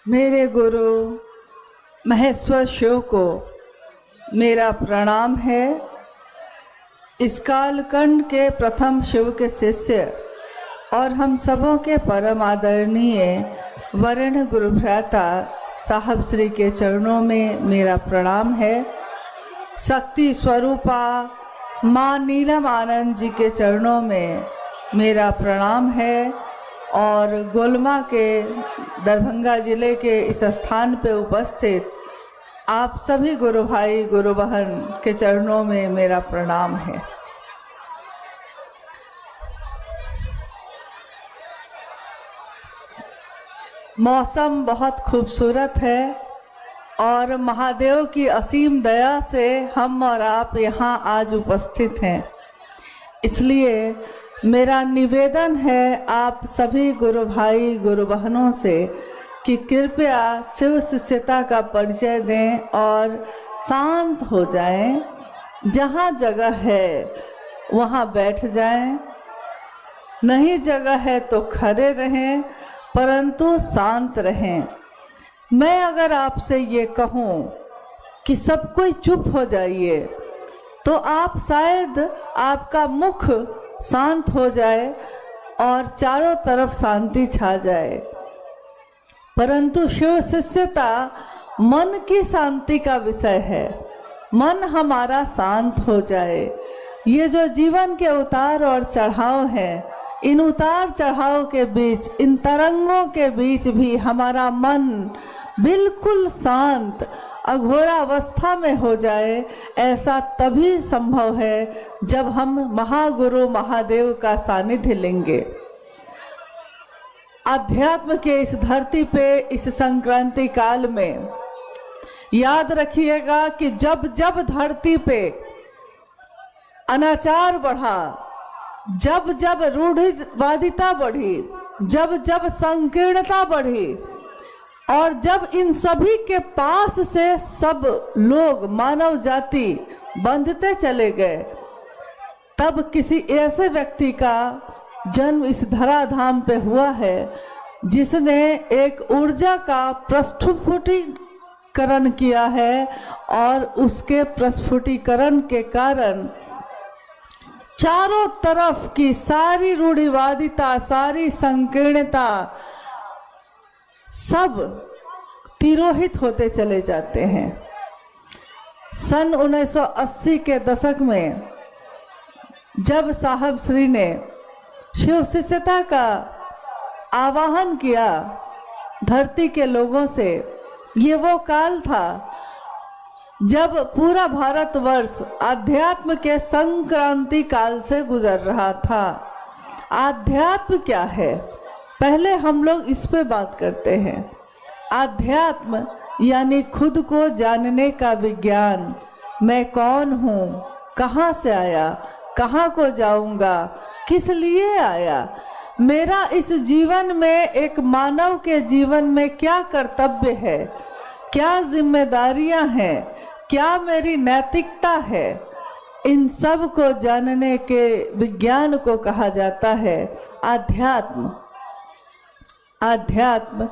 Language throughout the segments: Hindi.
मेरे गुरु महेश्वर शिव को मेरा प्रणाम है। इस कालखंड के प्रथम शिव के शिष्य और हम सबों के परम आदरणीय वर्ण गुरु भ्राता साहब श्री के चरणों में मेरा प्रणाम है। शक्ति स्वरूपा माँ नीलम आनंद जी के चरणों में मेरा प्रणाम है और गोलमा के दरभंगा जिले के इस स्थान पे उपस्थित आप सभी गुरु भाई गुरु बहन के चरणों में मेरा प्रणाम है। मौसम बहुत खूबसूरत है और महादेव की असीम दया से हम और आप यहाँ आज उपस्थित हैं। इसलिए मेरा निवेदन है आप सभी गुरु भाई गुरु बहनों से कि कृपया शिव शिष्यता का परिचय दें और शांत हो जाएं। जहाँ जगह है वहाँ बैठ जाएं, नहीं जगह है तो खड़े रहें, परंतु शांत रहें। मैं अगर आपसे ये कहूँ कि सब कोई चुप हो जाइए तो आप शायद आपका मुख शांत हो जाए और चारों तरफ शांति छा जाए, परंतु शिव शिष्यता मन की शांति का विषय है। मन हमारा शांत हो जाए। ये जो जीवन के उतार और चढ़ाव हैं, इन उतार चढ़ाव के बीच, इन तरंगों के बीच भी हमारा मन बिल्कुल शांत अघोरावस्था में हो जाए, ऐसा तभी संभव है जब हम महागुरु महादेव का सानिध्य लेंगे। अध्यात्म के इस धरती पे इस संक्रांति काल में याद रखिएगा कि जब जब धरती पे अनाचार बढ़ा, जब जब रूढ़िवादिता बढ़ी, जब जब संकीर्णता बढ़ी और जब इन सभी के पास से सब लोग मानव जाति बंधते चले गए, तब किसी ऐसे व्यक्ति का जन्म इस धराधाम पे हुआ है जिसने एक ऊर्जा का प्रस्फुटीकरण किया है और उसके प्रस्फुटीकरण के कारण चारों तरफ की सारी रूढ़िवादिता, सारी संकीर्णता सब तिरोहित होते चले जाते हैं। सन 1980 के दशक में जब साहब श्री ने शिव शिष्यता का आवाहन किया धरती के लोगों से, ये वो काल था जब पूरा भारतवर्ष आध्यात्म के संक्रांति काल से गुजर रहा था। आध्यात्म क्या है, पहले हम लोग इस पे बात करते हैं। आध्यात्म यानी खुद को जानने का विज्ञान। मैं कौन हूँ, कहाँ से आया, कहाँ को जाऊँगा, किस लिए आया, मेरा इस जीवन में, एक मानव के जीवन में क्या कर्तव्य है, क्या जिम्मेदारियां हैं, क्या मेरी नैतिकता है, इन सब को जानने के विज्ञान को कहा जाता है आध्यात्म। आध्यात्म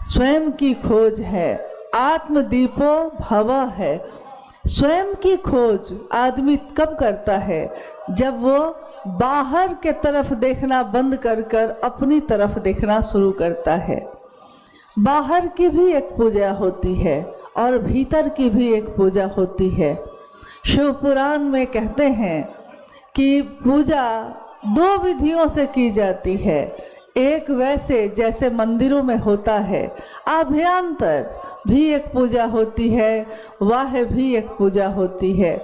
स्वयं की खोज है, आत्मदीपो भवः है। स्वयं की खोज आदमी कब करता है, जब वो बाहर के तरफ देखना बंद कर कर अपनी तरफ देखना शुरू करता है। बाहर की भी एक पूजा होती है और भीतर की भी एक पूजा होती है। शिव पुराण में कहते हैं कि पूजा दो विधियों से की जाती है। एक वैसे जैसे मंदिरों में होता है, आभ्यंतर भी एक पूजा होती है, बाह्य भी एक पूजा होती है।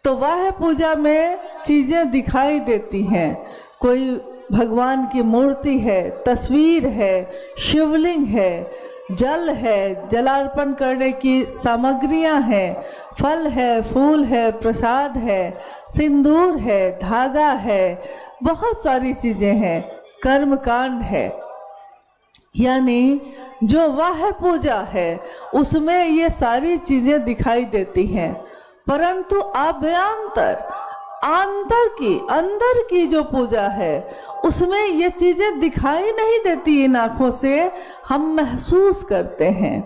तो बाह्य पूजा में चीज़ें दिखाई देती हैं, कोई भगवान की मूर्ति है, तस्वीर है, शिवलिंग है, जल है, जलार्पण करने की सामग्रियां हैं, फल है, फूल है, प्रसाद है, सिंदूर है, धागा है, बहुत सारी चीज़ें हैं, कर्मकांड है। यानी जो वह पूजा है उसमें ये सारी चीज़ें दिखाई देती हैं, परंतु अभ्यंतर अंदर की जो पूजा है उसमें ये चीजें दिखाई नहीं देती इन आंखों से, हम महसूस करते हैं।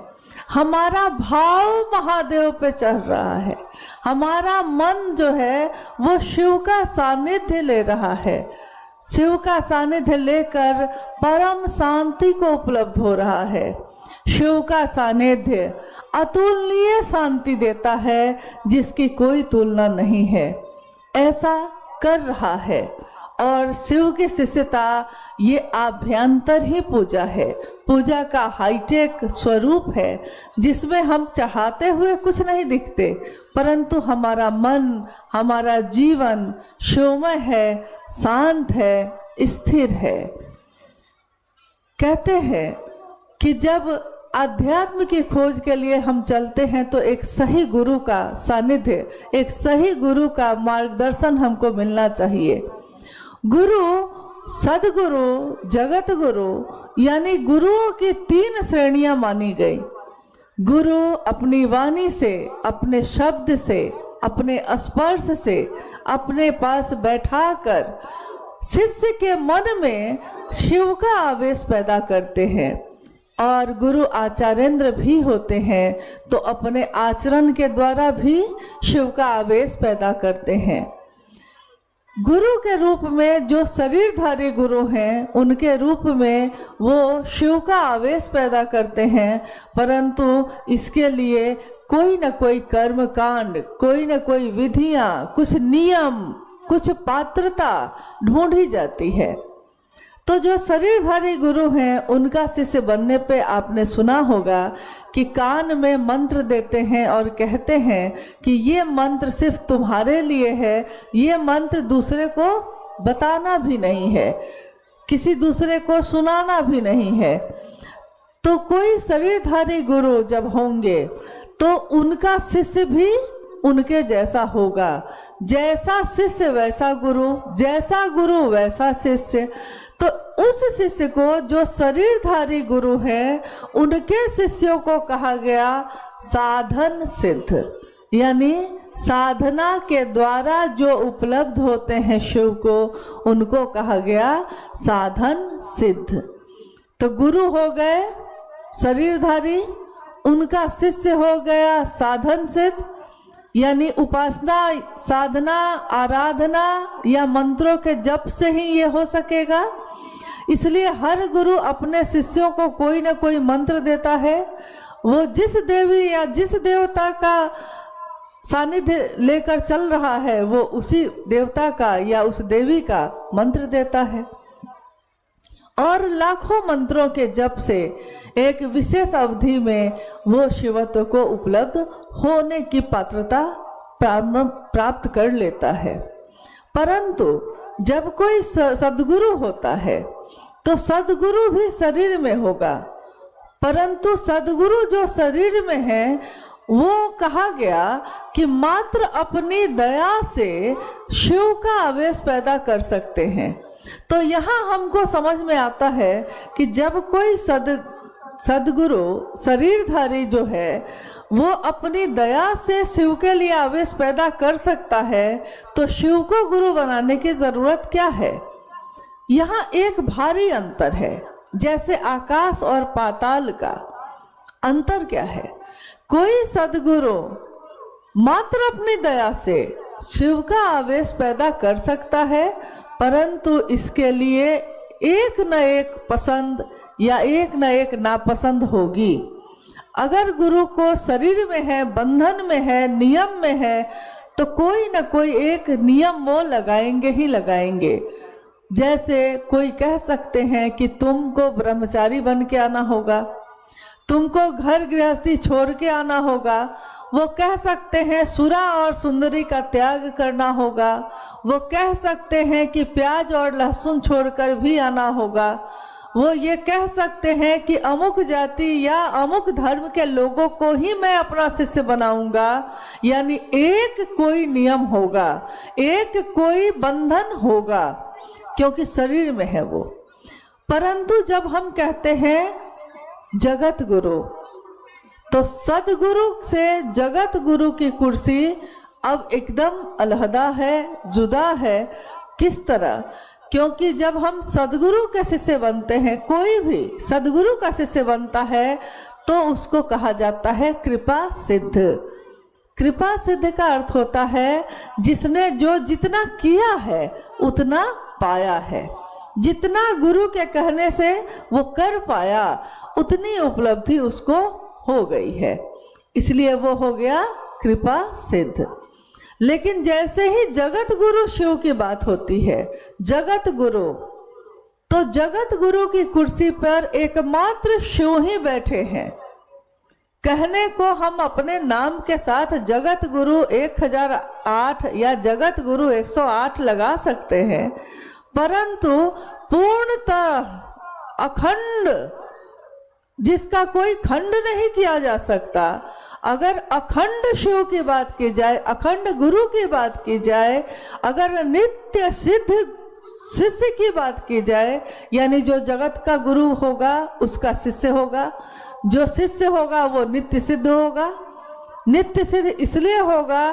हमारा भाव महादेव पे चढ़ रहा है, हमारा मन जो है वो शिव का सानिध्य ले रहा है, शिव का सानिध्य लेकर परम शांति को उपलब्ध हो रहा है। शिव का सानिध्य अतुलनीय शांति देता है जिसकी कोई तुलना नहीं है, ऐसा कर रहा है। और शिव की शिष्यता ये आभ्यंतर ही पूजा है, पूजा का हाईटेक स्वरूप है जिसमें हम चढ़ाते हुए कुछ नहीं दिखते, परंतु हमारा मन, हमारा जीवन शिवमय है, शांत है, स्थिर है। कहते हैं कि जब अध्यात्म की खोज के लिए हम चलते हैं तो एक सही गुरु का सानिध्य, एक सही गुरु का मार्गदर्शन हमको मिलना चाहिए। गुरु, सदगुरु, जगत गुरु, यानी गुरुओं की 3 श्रेणियां मानी गई। गुरु अपनी वाणी से, अपने शब्द से, अपने स्पर्श से अपने पास बैठाकर शिष्य के मन में शिव का आवेश पैदा करते हैं। और गुरु आचार्येंद्र भी होते हैं तो अपने आचरण के द्वारा भी शिव का आवेश पैदा करते हैं। गुरु के रूप में जो शरीरधारी गुरु हैं, उनके रूप में वो शिव का आवेश पैदा करते हैं, परंतु इसके लिए कोई न कोई कर्म कांड, कोई न कोई विधियां, कुछ नियम, कुछ पात्रता ढूंढी जाती है। तो जो शरीरधारी गुरु हैं उनका शिष्य बनने पे आपने सुना होगा कि कान में मंत्र देते हैं और कहते हैं कि ये मंत्र सिर्फ तुम्हारे लिए है, ये मंत्र दूसरे को बताना भी नहीं है, किसी दूसरे को सुनाना भी नहीं है। तो कोई शरीरधारी गुरु जब होंगे तो उनका शिष्य भी उनके जैसा होगा, जैसा शिष्य वैसा गुरु, जैसा गुरु वैसा शिष्य। तो उस शिष्य को जो शरीरधारी गुरु है, उनके शिष्यों को कहा गया साधन सिद्ध, यानी साधना के द्वारा जो उपलब्ध होते हैं शिव को, उनको कहा गया साधन सिद्ध। तो गुरु हो गए शरीरधारी, उनका शिष्य हो गया साधन सिद्ध, यानी उपासना, साधना, आराधना या मंत्रों के जप से ही ये हो सकेगा। इसलिए हर गुरु अपने शिष्यों को कोई ना कोई मंत्र देता है। वो जिस देवी या जिस देवता का सानिध्य लेकर चल रहा है, वो उसी देवता का या उस देवी का मंत्र देता है। और लाखों मंत्रों के जप से एक विशेष अवधि में वो शिवत्व को उपलब्ध होने की पात्रता प्राप्त कर लेता है। परंतु जब कोई सद्गुरु होता है तो सद्गुरु भी शरीर में होगा, परंतु सद्गुरु जो शरीर में है वो कहा गया कि मात्र अपनी दया से शिव का आवेश पैदा कर सकते हैं। तो यहाँ हमको समझ में आता है कि जब कोई सद्गुरु शरीरधारी जो है वो अपनी दया से शिव के लिए आवेश पैदा कर सकता है, तो शिव को गुरु बनाने की जरूरत क्या है? यहाँ एक भारी अंतर है, जैसे आकाश और पाताल का अंतर क्या है। कोई सद्गुरु मात्र अपनी दया से शिव का आवेश पैदा कर सकता है, परंतु इसके लिए एक न एक पसंद या एक न एक नापसंद होगी। अगर गुरु को शरीर में है, बंधन में है, नियम में है, तो कोई न कोई एक नियम वो लगाएंगे ही लगाएंगे। जैसे कोई कह सकते हैं कि तुमको ब्रह्मचारी बन के आना होगा, तुमको घर गृहस्थी छोड़ के आना होगा। वो कह सकते हैं सुरा और सुंदरी का त्याग करना होगा। वो कह सकते हैं कि प्याज और लहसुन छोड़कर भी आना होगा। वो ये कह सकते हैं कि अमुक जाति या अमुक धर्म के लोगों को ही मैं अपना शिष्य बनाऊंगा, यानी एक कोई नियम होगा, एक कोई बंधन होगा, क्योंकि शरीर में है वो। परंतु जब हम कहते हैं जगत गुरु, तो सदगुरु से जगत गुरु की कुर्सी अब एकदम अलहदा है, जुदा है। किस तरह क्योंकि जब हम सद्गुरु के शिष्य बनते हैं, कोई भी सद्गुरु का शिष्य बनता है, तो उसको कहा जाता है कृपा सिद्ध। कृपा सिद्ध का अर्थ होता है जिसने जो जितना किया है उतना पाया है, जितना गुरु के कहने से वो कर पाया उतनी उपलब्धि उसको हो गई है, इसलिए वो हो गया कृपा सिद्ध। लेकिन जैसे ही जगत गुरु शिव की बात होती है, जगत गुरु, तो जगत गुरु की कुर्सी पर एकमात्र शिव ही बैठे हैं। कहने को हम अपने नाम के साथ जगत गुरु 1008 या जगत गुरु 108 लगा सकते हैं, परंतु पूर्णतः अखंड, जिसका कोई खंड नहीं किया जा सकता, अगर अखंड शिव की बात की जाए, अखंड गुरु की बात की जाए, अगर नित्य सिद्ध शिष्य की बात की जाए, यानी जो जगत का गुरु होगा उसका शिष्य होगा, जो शिष्य होगा वो नित्य सिद्ध होगा। नित्य सिद्ध इसलिए होगा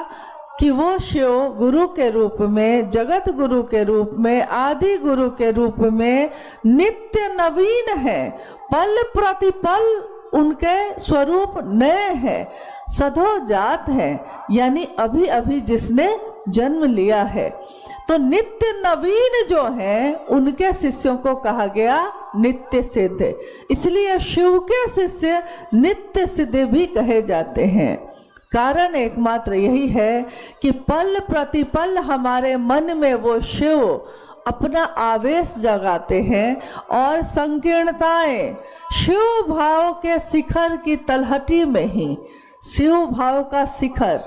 कि वो शिव गुरु के रूप में, जगत गुरु के रूप में, आदि गुरु के रूप में नित्य नवीन है, पल प्रतिपल उनके स्वरूप नए हैं, सधोजात हैं, यानी अभी अभी जिसने जन्म लिया है। तो नित्य नवीन जो हैं उनके शिष्यों को कहा गया नित्य सिद्ध, इसलिए शिव के शिष्य नित्य सिद्ध भी कहे जाते हैं। कारण एकमात्र यही है कि पल प्रतिपल हमारे मन में वो शिव अपना आवेश जगाते हैं और संकीर्णताएं शिव भाव के शिखर की तलहटी में ही, शिव भाव का शिखर,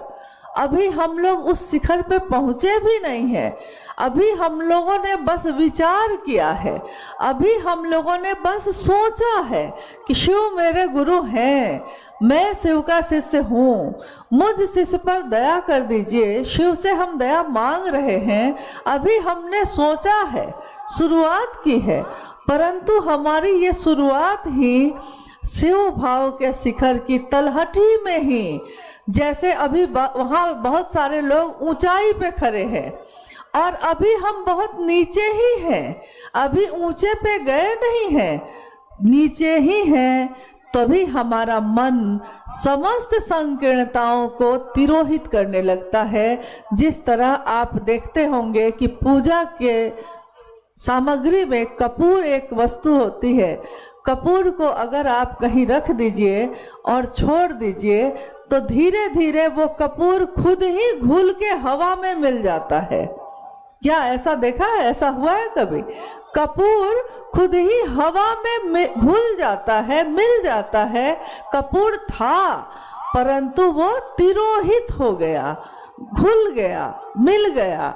अभी हम लोग उस शिखर पे पहुंचे भी नहीं हैं, अभी हम लोगों ने बस विचार किया है, अभी हम लोगों ने बस सोचा है कि शिव मेरे गुरु हैं, मैं शिव का शिष्य हूँ, मुझ शिष्य पर दया कर दीजिए, शिव से हम दया मांग रहे हैं। अभी हमने सोचा है, शुरुआत की है, परंतु हमारी ये शुरुआत ही शिव भाव के शिखर की तलहटी में ही, जैसे अभी वहाँ बहुत सारे लोग ऊंचाई पे खड़े हैं और अभी हम बहुत नीचे ही हैं, अभी ऊंचे पे गए नहीं हैं, नीचे ही हैं, तभी हमारा मन समस्त संकीर्णताओं को तिरोहित करने लगता है। जिस तरह आप देखते होंगे कि पूजा के सामग्री में कपूर एक वस्तु होती है, कपूर को अगर आप कहीं रख दीजिए और छोड़ दीजिए तो धीरे धीरे वो कपूर खुद ही घुल के हवा में मिल जाता है। क्या ऐसा देखा है, ऐसा हुआ है कभी? कपूर खुद ही हवा में घुल जाता है, मिल जाता है। कपूर था परंतु वो तिरोहित हो गया, घुल गया, मिल गया,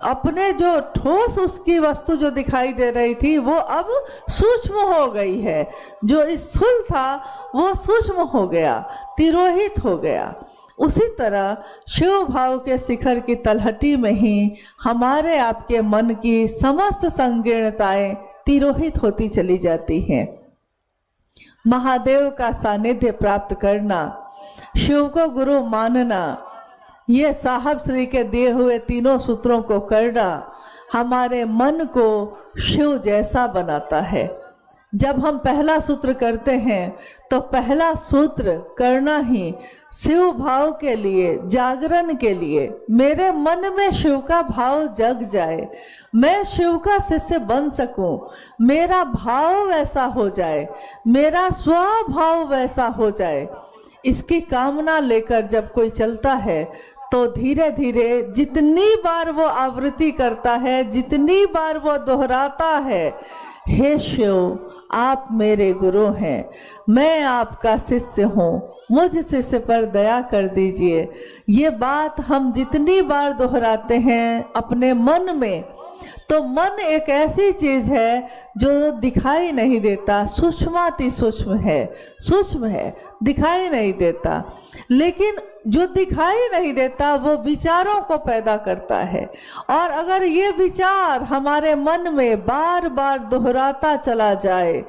अपने जो ठोस उसकी वस्तु जो दिखाई दे रही थी वो अब सूक्ष्म हो गई है, जो स्थूल था वो सूक्ष्म हो गया, तिरोहित हो गया। उसी तरह शिव भाव के शिखर की तलहटी में ही हमारे आपके मन की समस्त संकीर्णताएं तिरोहित होती चली जाती हैं। महादेव का सानिध्य प्राप्त करना, शिव को गुरु मानना, ये साहब श्री के दिए हुए तीनों सूत्रों को करना हमारे मन को शिव जैसा बनाता है। जब हम पहला सूत्र करते हैं तो पहला सूत्र करना ही शिव भाव के लिए, जागरण के लिए, मेरे मन में शिव का भाव जग जाए, मैं शिव का शिष्य बन सकूं, मेरा भाव वैसा हो जाए, मेरा स्वभाव वैसा हो जाए, इसकी कामना लेकर जब कोई चलता है तो धीरे धीरे जितनी बार वो आवृत्ति करता है, जितनी बार वो दोहराता है, हे शिव आप मेरे गुरु हैं, मैं आपका शिष्य हूँ, मुझ शिष्य पर दया कर दीजिए, ये बात हम जितनी बार दोहराते हैं अपने मन में, तो मन एक ऐसी चीज है जो दिखाई नहीं देता, सूक्ष्माति सूक्ष्म है, सूक्ष्म है, दिखाई नहीं देता, लेकिन जो दिखाई नहीं देता वो विचारों को पैदा करता है। और अगर ये विचार हमारे मन में बार बार दोहराता चला जाए,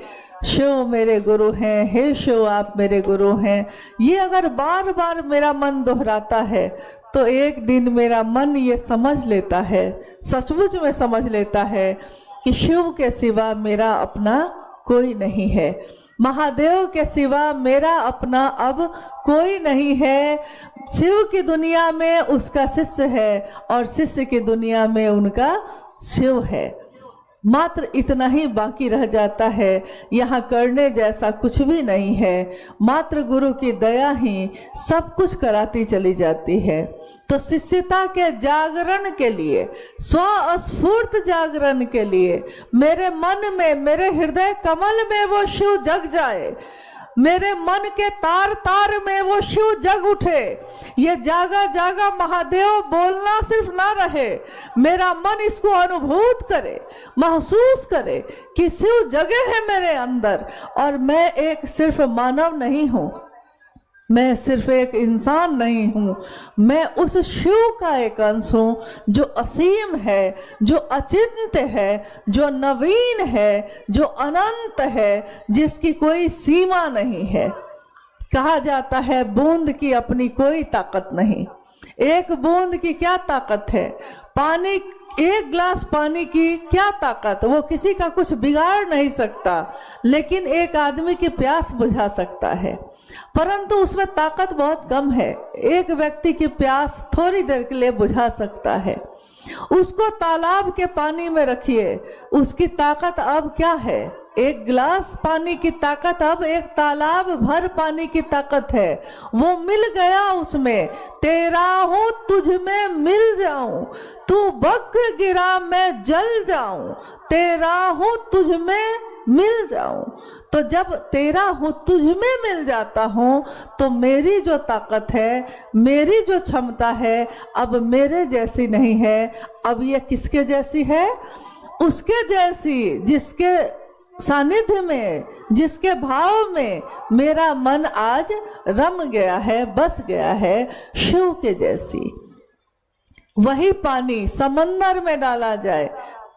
शिव मेरे गुरु हैं, हे शिव आप मेरे गुरु हैं। ये अगर बार बार मेरा मन दोहराता है तो एक दिन मेरा मन ये समझ लेता है, सचमुच में समझ लेता है कि शिव के सिवा मेरा अपना कोई नहीं है, महादेव के सिवा मेरा अपना अब कोई नहीं है। शिव की दुनिया में उसका शिष्य है और शिष्य की दुनिया में उनका शिव है। मात्र इतना ही बाकी रह जाता है, यहाँ करने जैसा कुछ भी नहीं है, मात्र गुरु की दया ही सब कुछ कराती चली जाती है। तो शिष्यता के जागरण के लिए, स्वस्फूर्त जागरण के लिए मेरे मन में, मेरे हृदय कमल में वो शिव जग जाए, मेरे मन के तार तार में वो शिव जग उठे। ये जागा जागा महादेव बोलना सिर्फ ना रहे, मेरा मन इसको अनुभूत करे, महसूस करे कि शिव जगे है मेरे अंदर और मैं एक सिर्फ मानव नहीं हूँ, मैं सिर्फ एक इंसान नहीं हूँ, मैं उस शिव का एक अंश हूँ जो असीम है, जो अचिंत्य है, जो नवीन है, जो अनंत है, जिसकी कोई सीमा नहीं है। कहा जाता है बूंद की अपनी कोई ताकत नहीं। एक बूंद की क्या ताकत है? पानी, एक गिलास पानी की क्या ताकत? वो किसी का कुछ बिगाड़ नहीं सकता, लेकिन एक आदमी की प्यास बुझा सकता है, परंतु उसमें ताकत बहुत कम है। एक व्यक्ति की प्यास थोड़ी देर के लिए बुझा सकता है। उसको तालाब के पानी में रखिए, उसकी ताकत अब क्या है? एक गिलास पानी की ताकत अब एक तालाब भर पानी की ताकत है। वो मिल गया उसमें, तेरा हूँ तुझ में मिल जाऊं, तू बक्र गिरा मैं जल जाऊं, तेरा हूँ तुझ में मिल जाऊं। तो जब तेरा हूँ तुझ में मिल जाता हूँ तो मेरी जो ताकत है, मेरी जो क्षमता है, अब मेरे जैसी नहीं है, अब ये किसके जैसी है? उसके जैसी, जिसके सानिध्य में, जिसके भाव में मेरा मन आज रम गया है, बस गया है, शिव के जैसी। वही पानी समंदर में डाला जाए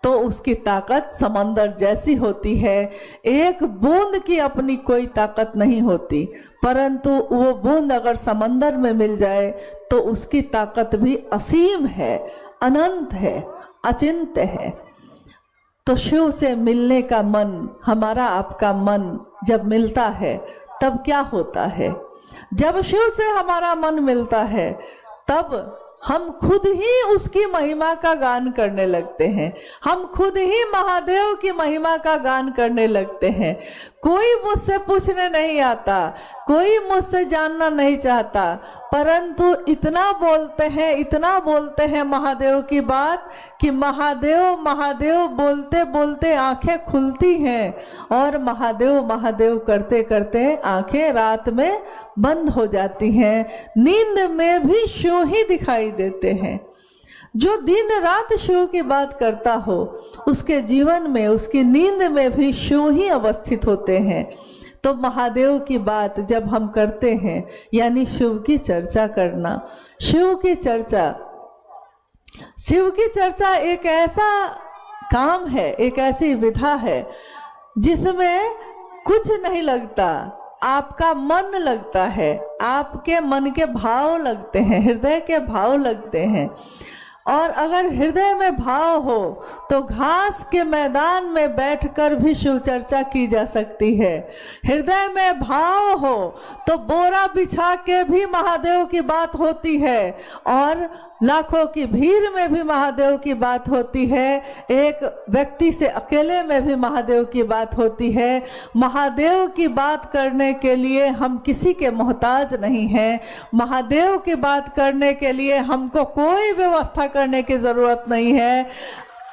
तो उसकी ताकत समंदर जैसी होती है। एक बूंद की अपनी कोई ताकत नहीं होती, परंतु वो बूंद अगर समंदर में मिल जाए तो उसकी ताकत भी असीम है, अनंत है, अचिंत्य है। तो शिव से मिलने का मन, हमारा आपका मन जब मिलता है तब क्या होता है? जब शिव से हमारा मन मिलता है तब हम खुद ही उसकी महिमा का गान करने लगते हैं, हम खुद ही महादेव की महिमा का गान करने लगते हैं। कोई मुझसे पूछने नहीं आता, कोई मुझसे जानना नहीं चाहता, परंतु इतना बोलते हैं महादेव की बात कि महादेव महादेव बोलते बोलते आंखें खुलती हैं और महादेव महादेव करते करते आंखें रात में बंद हो जाती हैं। नींद में भी शिव ही दिखाई देते हैं। जो दिन रात शिव की बात करता हो उसके जीवन में, उसकी नींद में भी शिव ही अवस्थित होते हैं। तो महादेव की बात जब हम करते हैं, यानी शिव की चर्चा करना, शिव की चर्चा एक ऐसा काम है, एक ऐसी विधा है जिसमें कुछ नहीं लगता, आपका मन लगता है, आपके मन के भाव लगते हैं, हृदय के भाव लगते हैं। और अगर हृदय में भाव हो तो घास के मैदान में बैठकर भी शिव चर्चा की जा सकती है। हृदय में भाव हो तो बोरा बिछा के भी महादेव की बात होती है और लाखों की भीड़ में भी महादेव की बात होती है। एक व्यक्ति से अकेले में भी महादेव की बात होती है। महादेव की बात करने के लिए हम किसी के मोहताज नहीं हैं। महादेव की बात करने के लिए हमको कोई व्यवस्था करने की जरूरत नहीं है।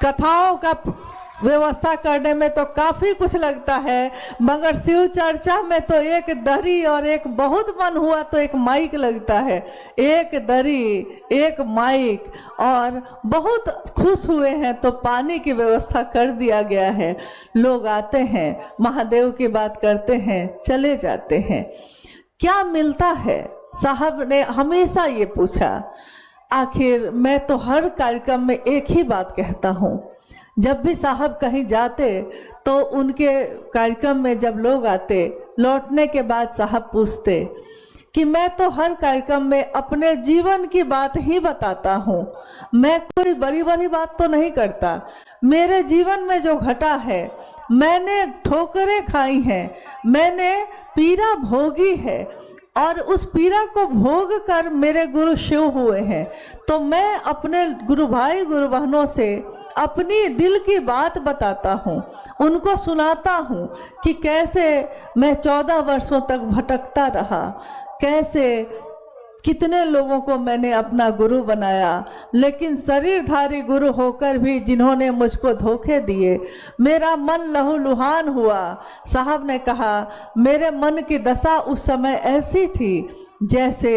कथाओं का व्यवस्था करने में तो काफ़ी कुछ लगता है, मगर शिव चर्चा में तो एक दरी और एक बहुत मन हुआ तो एक माइक लगता है। एक दरी, एक माइक, और बहुत खुश हुए हैं तो पानी की व्यवस्था कर दिया गया है। लोग आते हैं, महादेव की बात करते हैं, चले जाते हैं। क्या मिलता है? साहब ने हमेशा ये पूछा। आखिर मैं तो हर कार्यक्रम में एक ही बात कहता हूँ, जब भी साहब कहीं जाते तो उनके कार्यक्रम में जब लोग आते, लौटने के बाद साहब पूछते कि मैं तो हर कार्यक्रम में अपने जीवन की बात ही बताता हूँ, मैं कोई बड़ी बड़ी बात तो नहीं करता। मेरे जीवन में जो घटा है, मैंने ठोकरें खाई हैं, मैंने पीड़ा भोगी है और उस पीड़ा को भोग कर मेरे गुरु शिव हुए हैं। तो मैं अपने गुरु भाई गुरु बहनों से अपनी दिल की बात बताता हूँ, उनको सुनाता हूँ कि कैसे मैं 14 वर्षों तक भटकता रहा, कैसे कितने लोगों को मैंने अपना गुरु बनाया, लेकिन शरीरधारी गुरु होकर भी जिन्होंने मुझको धोखे दिए, मेरा मन लहूलुहान हुआ। साहब ने कहा मेरे मन की दशा उस समय ऐसी थी जैसे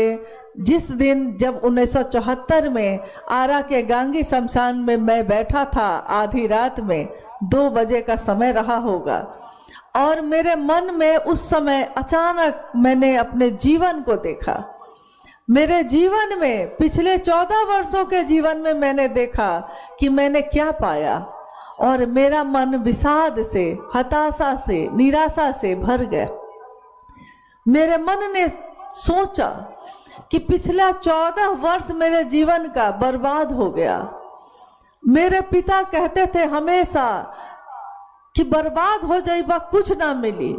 जिस दिन जब 1974 में आरा के गांगी शमशान में मैं बैठा था, आधी रात में 2 बजे का समय रहा होगा, और मेरे मन में उस समय अचानक मैंने अपने जीवन को देखा। मेरे जीवन में पिछले 14 वर्षों के जीवन में मैंने देखा कि मैंने क्या पाया, और मेरा मन विषाद से, हताशा से, निराशा से भर गया। मेरे मन ने सोचा कि पिछला 14 वर्ष मेरे जीवन का बर्बाद हो गया। मेरे पिता कहते थे हमेशा कि बर्बाद हो जाइबा, कुछ ना मिली,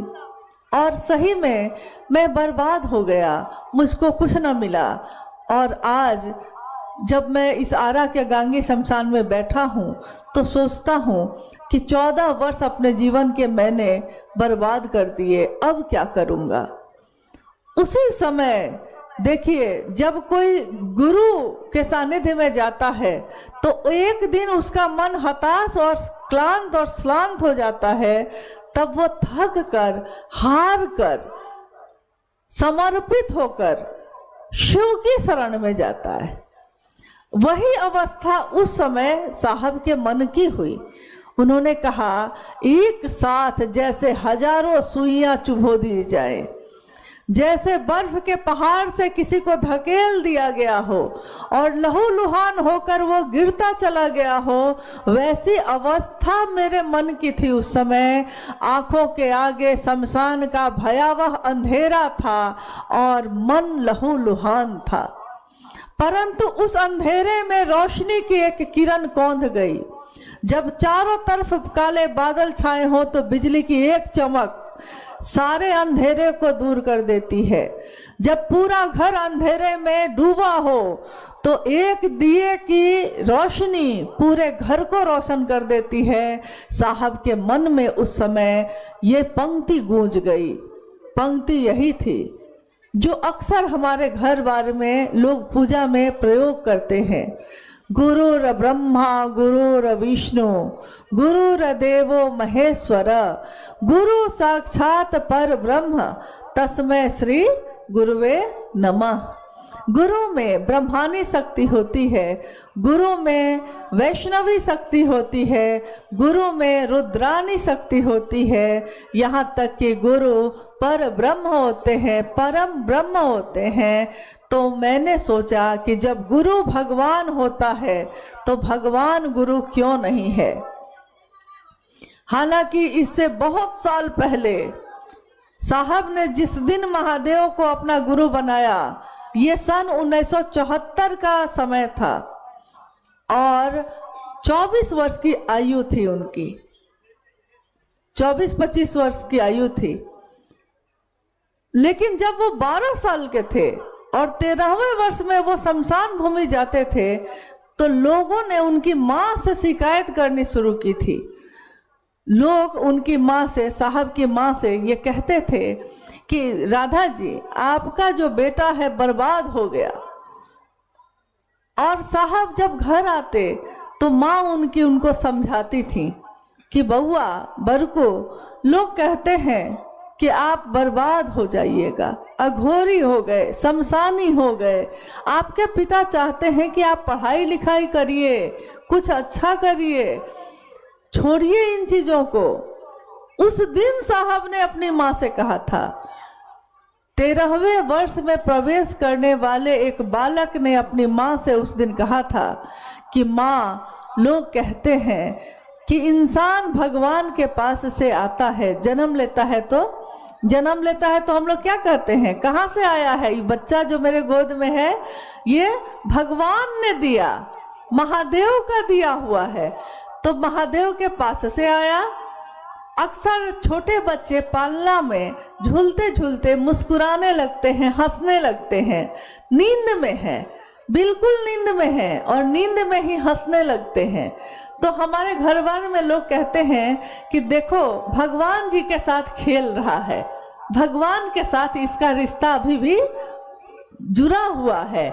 और सही में मैं बर्बाद हो गया, मुझको कुछ ना मिला। और आज जब मैं इस आरा के गांगी शमशान में बैठा हूँ तो सोचता हूँ कि 14 वर्ष अपने जीवन के मैंने बर्बाद कर दिए, अब क्या करूँगा। उसी समय देखिए, जब कोई गुरु के सानिध्य में जाता है तो एक दिन उसका मन हताश और क्लांत और श्रांत हो जाता है, तब वो थक कर, हार कर, समर्पित होकर शिव की शरण में जाता है। वही अवस्था उस समय साहब के मन की हुई। उन्होंने कहा एक साथ जैसे हजारों सुइयां चुभो दी जाए, जैसे बर्फ के पहाड़ से किसी को धकेल दिया गया हो और लहूलुहान होकर वो गिरता चला गया हो, वैसी अवस्था मेरे मन की थी उस समय। आंखों के आगे शमशान का भयावह अंधेरा था और मन लहूलुहान था, परंतु उस अंधेरे में रोशनी की एक किरण कौंध गई। जब चारों तरफ काले बादल छाए हो तो बिजली की एक चमक सारे अंधेरे को दूर कर देती है। जब पूरा घर अंधेरे में डूबा हो तो एक दिए की रोशनी पूरे घर को रोशन कर देती है। साहब के मन में उस समय ये पंक्ति गूंज गई। पंक्ति यही थी जो अक्सर हमारे घर बार में लोग पूजा में प्रयोग करते हैं। गुरुर ब्रह्मा गुरुर विष्णु गुरुर देवो महेश्वर गुरु साक्षात पर ब्रह्म तस्मै श्री गुरुवे नमः। गुरु में ब्रह्मानी शक्ति होती है, गुरु में वैष्णवी शक्ति होती है, गुरु में रुद्रानी शक्ति होती है, यहाँ तक कि गुरु पर ब्रह्म होते हैं, परम ब्रह्म होते हैं। तो मैंने सोचा कि जब गुरु भगवान होता है तो भगवान गुरु क्यों नहीं है। हालांकि इससे बहुत साल पहले साहब ने जिस दिन महादेव को अपना गुरु बनाया, ये सन 1974 का समय था और 24 वर्ष की आयु थी उनकी, 24-25 वर्ष की आयु थी। लेकिन जब वो 12 साल के थे और 13वें वर्ष में वो शमशान भूमि जाते थे तो लोगों ने उनकी माँ से शिकायत करनी शुरू की थी। लोग उनकी माँ से, साहब की माँ से ये कहते थे कि राधा जी आपका जो बेटा है बर्बाद हो गया। और साहब जब घर आते तो माँ उनको समझाती थी कि बउआ बरको, लोग कहते हैं कि आप बर्बाद हो जाइएगा, अघोरी हो गए, शमशानी हो गए। आपके पिता चाहते हैं कि आप पढ़ाई लिखाई करिए, कुछ अच्छा करिए, छोड़िए इन चीजों को। उस दिन साहब ने अपनी माँ से कहा था। 13वें वर्ष में प्रवेश करने वाले एक बालक ने अपनी माँ से उस दिन कहा था कि माँ, लोग कहते हैं कि इंसान भगवान के पास से आता है, जन्म लेता है तो हम लोग क्या कहते हैं, कहाँ से आया है ये बच्चा जो मेरे गोद में है, ये भगवान ने दिया, महादेव का दिया हुआ है, तो महादेव के पास से आया। अक्सर छोटे बच्चे पालना में झूलते झूलते मुस्कुराने लगते हैं, हंसने लगते हैं, नींद में है, बिल्कुल नींद में है और नींद में ही हंसने लगते हैं। तो हमारे घर बार में लोग कहते हैं कि देखो भगवान जी के साथ खेल रहा है, भगवान के साथ इसका रिश्ता अभी भी जुड़ा हुआ है,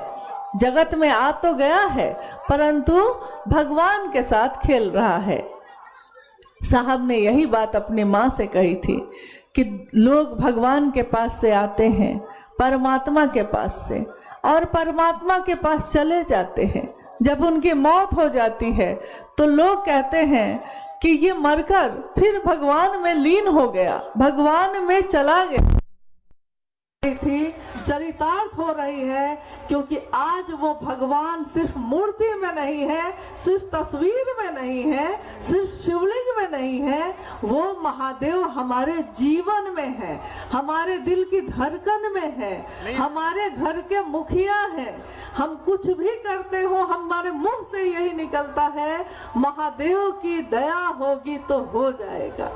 जगत में आ तो गया है परंतु भगवान के साथ खेल रहा है। साहब ने यही बात अपनी माँ से कही थी कि लोग भगवान के पास से आते हैं, परमात्मा के पास से, और परमात्मा के पास चले जाते हैं। जब उनकी मौत हो जाती है तो लोग कहते हैं कि ये मरकर फिर भगवान में लीन हो गया, भगवान में चला गया थी, चरितार्थ हो रही है, क्योंकि आज वो भगवान सिर्फ मूर्ति में नहीं है, सिर्फ तस्वीर में नहीं है, सिर्फ शिवलिंग में नहीं है, वो महादेव हमारे जीवन में है, हमारे दिल की धड़कन में है, हमारे घर के मुखिया हैं। हम कुछ भी करते हो हमारे मुंह से यही निकलता है, महादेव की दया होगी तो हो जाएगा।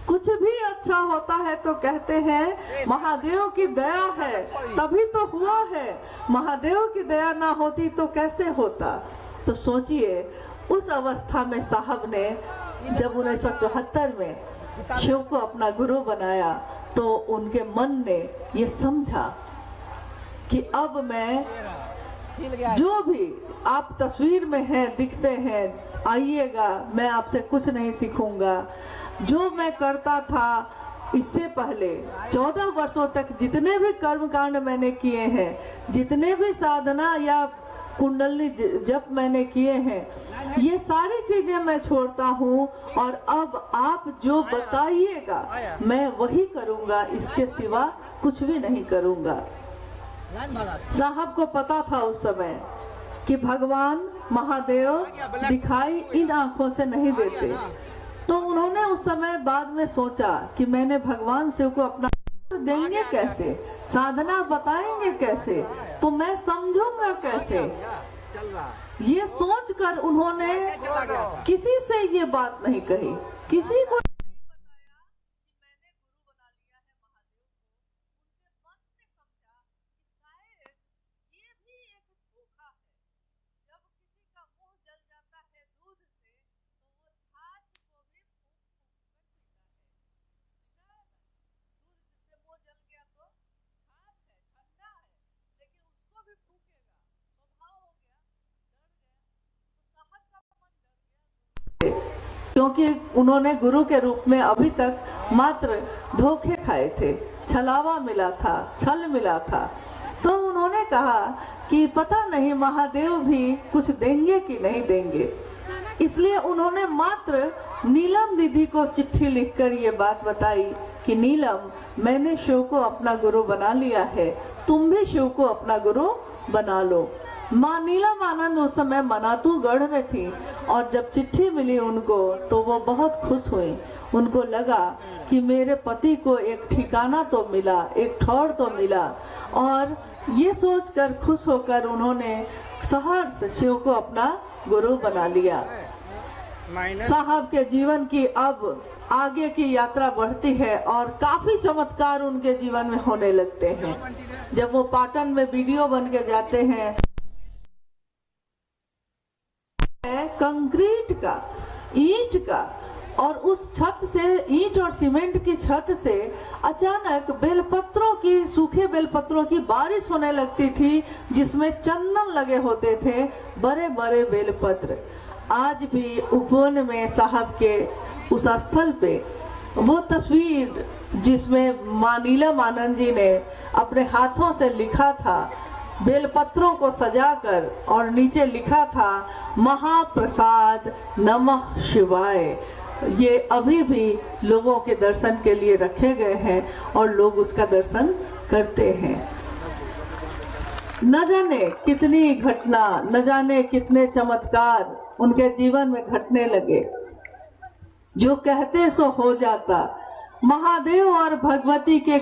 कुछ भी अच्छा होता है तो कहते हैं महादेव की दया है तभी तो हुआ है, महादेव की दया ना होती तो कैसे होता। तो सोचिए उस अवस्था में साहब ने जब 1974 में शिव को अपना गुरु बनाया तो उनके मन ने ये समझा कि अब मैं जो भी आप तस्वीर में हैं, दिखते हैं, आइएगा, मैं आपसे कुछ नहीं सीखूंगा। जो मैं करता था इससे पहले 14 वर्षों तक जितने भी कर्मकांड मैंने किए हैं, जितने भी साधना या कुंडली जप मैंने किए हैं, ये सारी चीजें मैं छोड़ता हूँ और अब आप जो बताइएगा मैं वही करूँगा, इसके सिवा कुछ भी नहीं करूँगा। साहब को पता था उस समय कि भगवान महादेव दिखाई इन आंखों से नहीं देते, तो उन्होंने उस समय बाद में सोचा कि मैंने भगवान शिव को अपना देंगे कैसे, साधना बताएंगे कैसे, तो मैं समझूंगा कैसे। ये सोचकर उन्होंने किसी से ये बात नहीं कही, किसी को क्योंकि उन्होंने गुरु के रूप में अभी तक मात्र धोखे खाए थे, छलावा मिला था, छल मिला था। तो उन्होंने कहा कि पता नहीं महादेव भी कुछ देंगे कि नहीं देंगे, इसलिए उन्होंने मात्र नीलम दीदी को चिट्ठी लिखकर ये बात बताई कि नीलम, मैंने शिव को अपना गुरु बना लिया है, तुम भी शिव को अपना गुरु बना लो। माँ नीलम आनंद उस समय मनातूगढ़ में थी और जब चिट्ठी मिली उनको तो वो बहुत खुश हुई। उनको लगा कि मेरे पति को एक ठिकाना तो मिला, एक ठौर तो मिला, और ये सोचकर खुश होकर उन्होंने सहर्ष शिव को अपना गुरु बना लिया। साहब के जीवन की अब आगे की यात्रा बढ़ती है और काफी चमत्कार उनके जीवन में होने लगते हैं। जब वो पाटन में वीडियो बन के जाते हैं, कंक्रीट का, ईंट का, और उस छत से, ईंट और सीमेंट की छत से अचानक बेलपत्रों की, सूखे बेलपत्रों की बारिश होने लगती थी, जिसमें चंदन लगे होते थे, बड़े बड़े बेलपत्र। आज भी उपवन में साहब के उस स्थल पे वो तस्वीर जिसमें माँ नीलम आनंद जी ने अपने हाथों से लिखा था, बेलपत्रों को सजाकर, और नीचे लिखा था महाप्रसाद नमः शिवाय, ये अभी भी लोगों के दर्शन के लिए रखे गए हैं और लोग उसका दर्शन करते हैं। न जाने कितनी घटना, न जाने कितने चमत्कार उनके जीवन में घटने लगे। जो कहते सो हो जाता। महादेव और भगवती के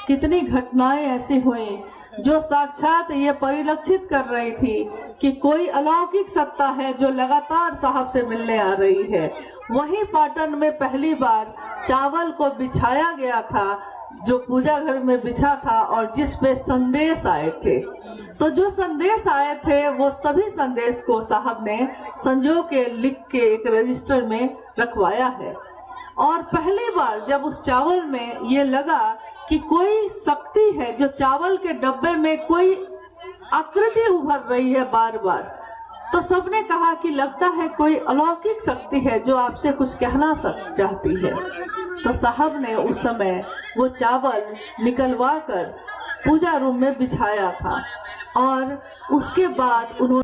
कितनी घटनाएं ऐसी हुई जो साक्षात ये परिलक्षित कर रही थी कि कोई अलौकिक सत्ता है जो लगातार साहब से मिलने आ रही है। वहीं पाटन में पहली बार चावल को बिछाया गया था, जो पूजा घर में बिछा था और जिस पे संदेश आए थे। तो जो संदेश आए थे वो सभी संदेश को साहब ने संजो के लिख के एक रजिस्टर में रखवाया है। और पहली बार जब उस चावल में ये लगा कि कोई शक्ति है, जो चावल के डब्बे में कोई आकृति उभर रही है बार बार, तो सबने कहा कि लगता है कोई अलौकिक शक्ति है जो आपसे कुछ कहना चाहती है। तो साहब ने उस समय वो चावल निकलवा कर पूजा रूम में बिछाया था और उसके बाद उन्होंने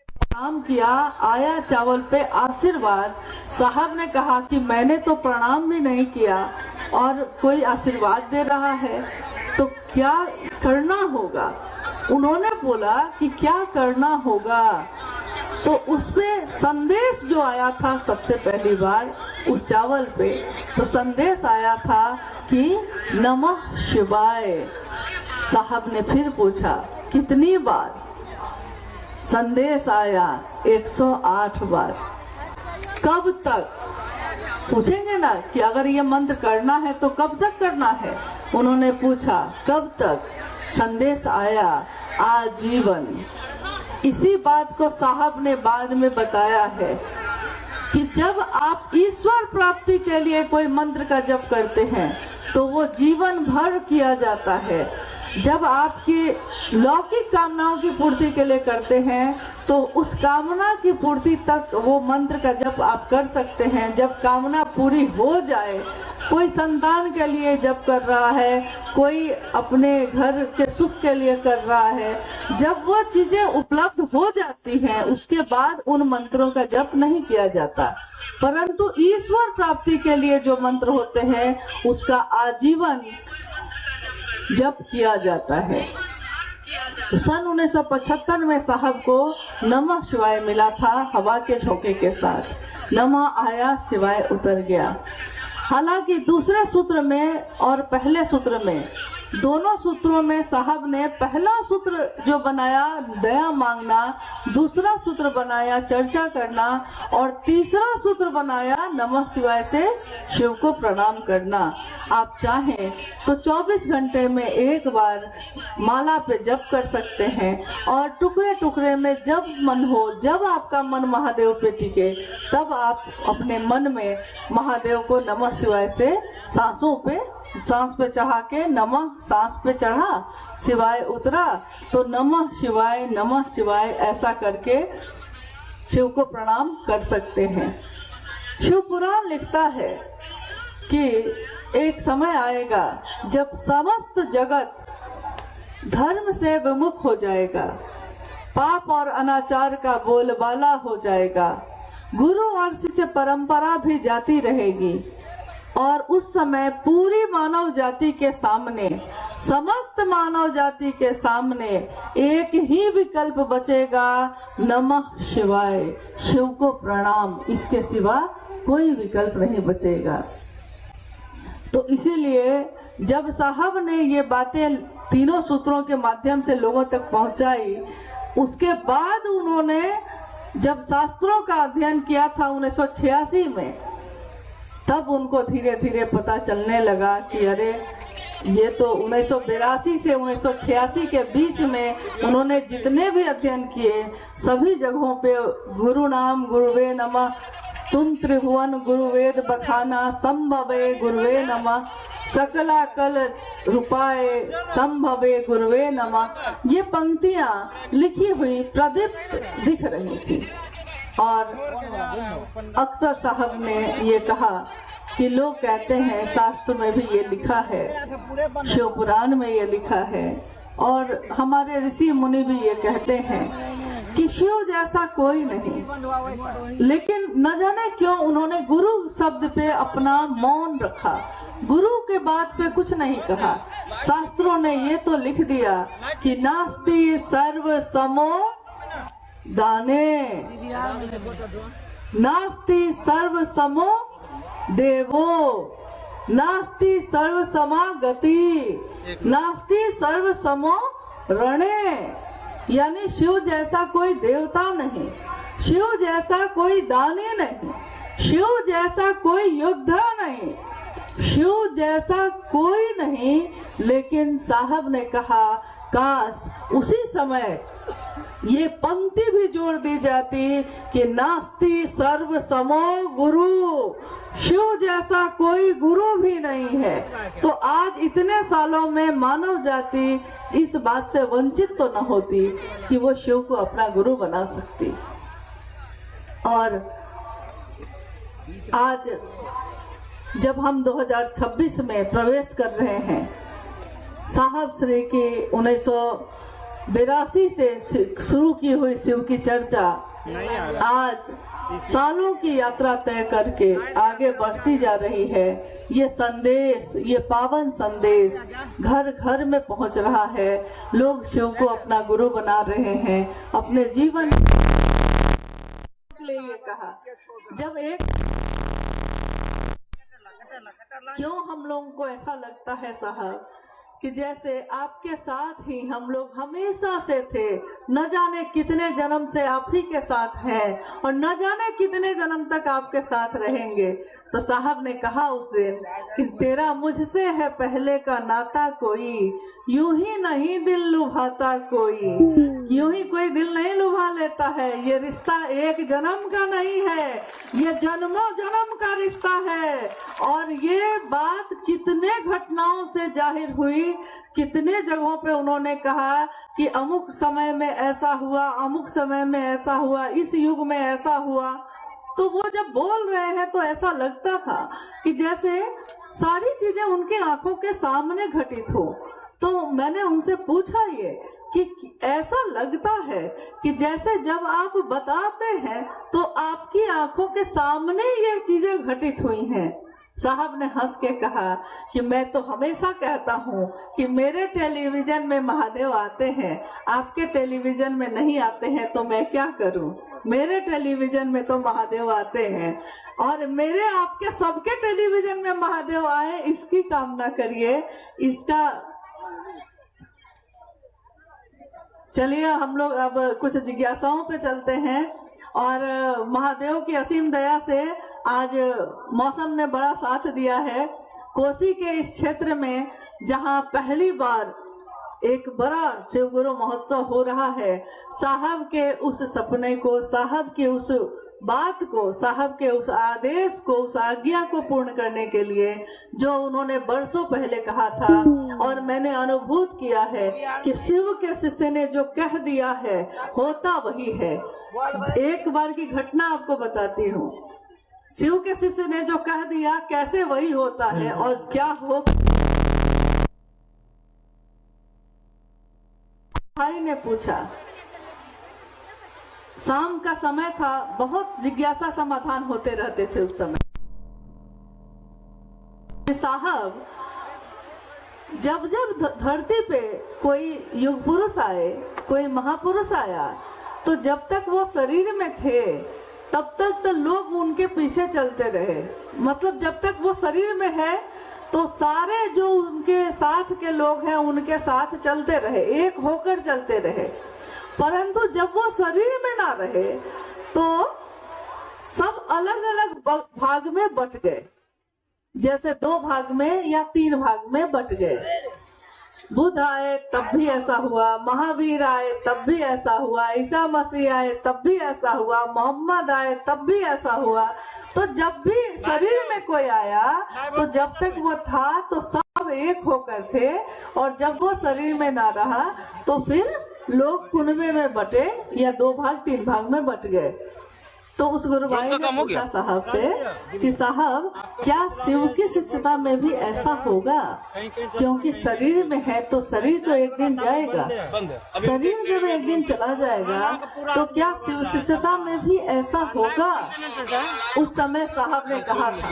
प्रणाम किया। आया चावल पे आशीर्वाद। साहब ने कहा कि मैंने तो प्रणाम भी नहीं किया और कोई आशीर्वाद दे रहा है, तो क्या करना होगा? उन्होंने बोला कि क्या करना होगा। तो उसमें संदेश जो आया था सबसे पहली बार उस चावल पे, तो संदेश आया था कि नमः शिवाय। साहब ने फिर पूछा कितनी बार? संदेश आया 108 बार। कब तक? पूछेंगे ना कि अगर ये मंत्र करना है तो कब तक करना है? उन्होंने पूछा कब तक? संदेश आया आजीवन। इसी बात को साहब ने बाद में बताया है कि जब आप ईश्वर प्राप्ति के लिए कोई मंत्र का जप करते हैं तो वो जीवन भर किया जाता है। जब आपकी लौकिक कामनाओं की पूर्ति के लिए करते हैं तो उस कामना की पूर्ति तक वो मंत्र का जप आप कर सकते हैं। जब कामना पूरी हो जाए, कोई संतान के लिए जप कर रहा है, कोई अपने घर के सुख के लिए कर रहा है, जब वो चीजें उपलब्ध हो जाती हैं उसके बाद उन मंत्रों का जप नहीं किया जाता। परंतु ईश्वर प्राप्ति के लिए जो मंत्र होते हैं उसका आजीवन जप किया जाता है। तो सन 1975 में साहब को नमः शिवाय मिला था हवा के झोंके के साथ। नमः आया, शिवाय उतर गया। हालांकि दूसरे सूत्र में और पहले सूत्र में, दोनों सूत्रों में साहब ने पहला सूत्र जो बनाया दया मांगना, दूसरा सूत्र बनाया चर्चा करना और तीसरा सूत्र बनाया नमः शिवाय से शिव को प्रणाम करना। आप चाहें तो 24 घंटे में एक बार माला पे जप कर सकते हैं और टुकड़े टुकड़े में जब मन हो, जब आपका मन महादेव पे टिके, तब आप अपने मन में महादेव को नमः शिवाय से सांस पे चढ़ा के, नमः सांस पे चढ़ा, शिवाय उतरा, तो नमः शिवाय ऐसा करके शिव को प्रणाम कर सकते हैं। शिव पुराण लिखता है कि एक समय आएगा जब समस्त जगत धर्म से विमुख हो जाएगा, पाप और अनाचार का बोलबाला हो जाएगा, गुरु और शिष्य परंपरा भी जाती रहेगी और उस समय पूरी मानव जाति के सामने, समस्त मानव जाति के सामने एक ही विकल्प बचेगा, नमः शिवाय, शिव को प्रणाम। इसके सिवा कोई विकल्प नहीं बचेगा। तो इसीलिए जब साहब ने ये बातें तीनों सूत्रों के माध्यम से लोगों तक पहुंचाई, उसके बाद उन्होंने जब शास्त्रों का अध्ययन किया था 1986 में, तब उनको धीरे धीरे पता चलने लगा कि अरे ये तो 1982 से 1986 के बीच में उन्होंने जितने भी अध्ययन किए सभी जगहों पे गुरु नाम गुरुवे नमः, तुम त्रिभुवन गुरुवेद बखाना, संभवे गुरुवे नमः, सकला कल रूपाए संभवे गुरुवे नमः, ये पंक्तियां लिखी हुई प्रदीप्त दिख रही थी। और अक्सर साहब ने ये कहा कि लोग कहते हैं शास्त्र में भी ये लिखा है, शिव पुराण में ये लिखा है और हमारे ऋषि मुनि भी ये कहते हैं कि शिव जैसा कोई नहीं। लेकिन न जाने क्यों उन्होंने गुरु शब्द पे अपना मौन रखा, गुरु के बात पे कुछ नहीं कहा। शास्त्रों ने ये तो लिख दिया कि नास्ति सर्व समो दाने, नास्ति सर्वसमो देवो, नास्ति सर्वसमा गति, नास्ति सर्वसमो रणे। यानी शिव जैसा कोई देवता नहीं, शिव जैसा कोई दानी नहीं, शिव जैसा कोई योद्धा नहीं, शिव जैसा कोई नहीं। लेकिन साहब ने कहा काश उसी समय ये पंक्ति भी जोड़ दी जाती कि नास्ति सर्व समो गुरु, शिव जैसा कोई गुरु भी नहीं है। तो आज इतने सालों में मानव जाति इस बात से वंचित तो न होती कि वो शिव को अपना गुरु बना सकती। और आज जब हम 2026 में प्रवेश कर रहे हैं, साहब श्री की 1982 से शुरू की हुई शिव की चर्चा आज सालों की यात्रा तय करके आगे बढ़ती जा रही है। ये संदेश, ये पावन संदेश घर घर में पहुंच रहा है। लोग शिव को अपना गुरु बना रहे हैं अपने जीवन के लिए। कहा जब एक क्यों हम लोगों को ऐसा लगता है साहब कि जैसे आपके साथ ही हम लोग हमेशा से थे, न जाने कितने जन्म से आप ही के साथ हैं और न जाने कितने जन्म तक आपके साथ रहेंगे। तो साहब ने कहा उस दिन कि तेरा मुझसे है पहले का नाता कोई, यूं ही नहीं दिल लुभाता कोई, यूं ही कोई दिल नहीं लुभा लेता है। ये रिश्ता एक जन्म का नहीं है, ये जन्मों जन्म का रिश्ता है। और ये बात कितने घटनाओं से जाहिर हुई, कितने जगहों पे उन्होंने कहा कि अमुक समय में ऐसा हुआ, अमुक समय में ऐसा हुआ, इस युग में ऐसा हुआ। तो वो जब बोल रहे हैं तो ऐसा लगता था कि जैसे सारी चीजें उनके आंखों के सामने घटित हो। तो मैंने उनसे पूछा ये कि ऐसा लगता है कि जैसे जब आप बताते हैं तो आपकी आंखों के सामने ये चीजें घटित हुई हैं। साहब ने हंस के कहा कि मैं तो हमेशा कहता हूँ कि मेरे टेलीविजन में महादेव आते हैं, आपके टेलीविजन में नहीं आते हैं तो मैं क्या करूँ। मेरे टेलीविजन में तो महादेव आते हैं और मेरे आपके सबके टेलीविजन में महादेव आए, इसकी कामना करिए। इसका चलिए हम लोग अब कुछ जिज्ञासाओं पे चलते हैं। और महादेव की असीम दया से आज मौसम ने बड़ा साथ दिया है। कोसी के इस क्षेत्र में जहां पहली बार एक बड़ा शिव गुरु महोत्सव हो रहा है, साहब के उस सपने को, साहब की उस बात को, साहब के उस आदेश को, उस आज्ञा को पूर्ण करने के लिए जो उन्होंने बरसों पहले कहा था और मैंने अनुभूत किया है कि शिव के शिष्य ने जो कह दिया है होता वही है। एक बार की घटना आपको बताती हूँ। शिव के शिष्य ने जो कह दिया कैसे वही होता है और क्या हो। भाई ने पूछा, शाम का समय था, बहुत जिज्ञासा समाधान होते रहते थे उस समय। साहब जब जब धरती पे कोई युग पुरुष आए, कोई महापुरुष आया, तो जब तक वो शरीर में थे तब तक तो लोग उनके पीछे चलते रहे। मतलब जब तक वो शरीर में है तो सारे जो उनके साथ के लोग हैं उनके साथ चलते रहे, एक होकर चलते रहे। परंतु जब वो शरीर में ना रहे तो सब अलग अलग भाग में बट गए, जैसे 2 भाग में या 3 भाग में बट गए। बुद्ध आए तब भी ऐसा हुआ, महावीर आए तब भी ऐसा हुआ, ईसा मसीह आए तब भी ऐसा हुआ, मोहम्मद आए तब भी ऐसा हुआ। तो जब भी शरीर में कोई आया तो जब तक वो था तो सब एक होकर थे, और जब वो शरीर में ना रहा तो फिर लोग कुनबे में बटे या 2 भाग 3 भाग में बट गए। तो उस गुरु भाई ने पूछा साहब से कि साहब क्या शिव की शिष्यता में भी ऐसा होगा, क्योंकि शरीर में है तो शरीर तो एक दिन जाएगा, शरीर जब एक दिन चला जाएगा तो क्या शिव शिष्यता में भी ऐसा होगा। उस समय साहब ने कहा था,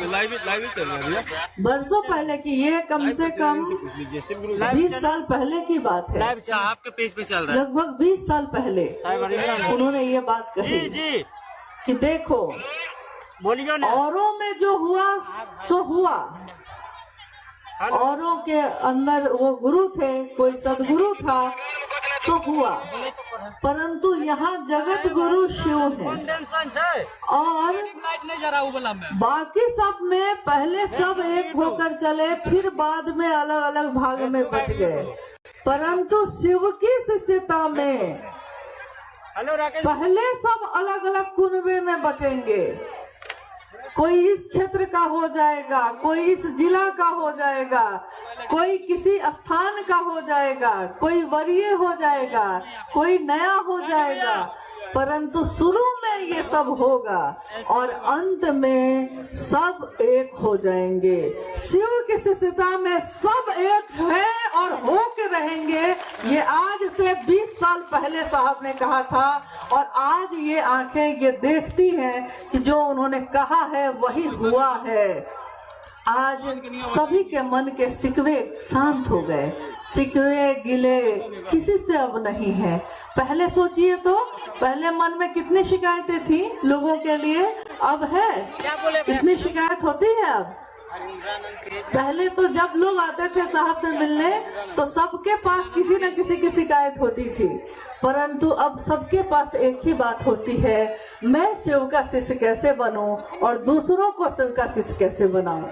बरसों पहले की, ये कम से कम 20 साल पहले की बात है, आपके पेज पे चल रहा है, लगभग 20 साल पहले उन्होंने ये बात कही। कि देखो बोलियो ना। औरों में जो हुआ सो हुआ, औरों के अंदर वो गुरु थे, कोई सदगुरु था तो हुआ, परंतु यहाँ जगत गुरु शिव है और बाकी सब में पहले सब एक होकर चले, फिर बाद में अलग अलग भाग में बट गए, परंतु शिव की शिष्यता में पहले सब अलग अलग कुनबे में बटेंगे। कोई इस क्षेत्र का हो जाएगा, कोई इस जिला का हो जाएगा, कोई किसी स्थान का हो जाएगा, कोई वरीय हो जाएगा, कोई नया हो जाएगा, परंतु शुरू में ये सब होगा और अंत में सब एक हो जाएंगे। शिव की शिष्यता में सब एक है और हो के रहेंगे। ये आज से 20 साल पहले साहब ने कहा था और आज ये आंखें ये देखती हैं कि जो उन्होंने कहा है वही हुआ है। आज सभी के मन के सिकवे शांत हो गए, सिकवे गिले किसी से अब नहीं है। पहले सोचिए तो, पहले मन में कितनी शिकायतें थी लोगों के लिए, अब है कितनी शिकायत होती है अब। पहले तो जब लोग आते थे साहब से मिलने तो सबके पास किसी न किसी की शिकायत होती थी, परंतु अब सबके पास एक ही बात होती है, मैं शिव का शिष्य कैसे बनूं और दूसरों को शिव का शिष्य कैसे बनाऊं।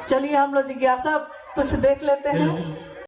चलिए हम लोग जिज्ञासा कुछ देख लेते हैं।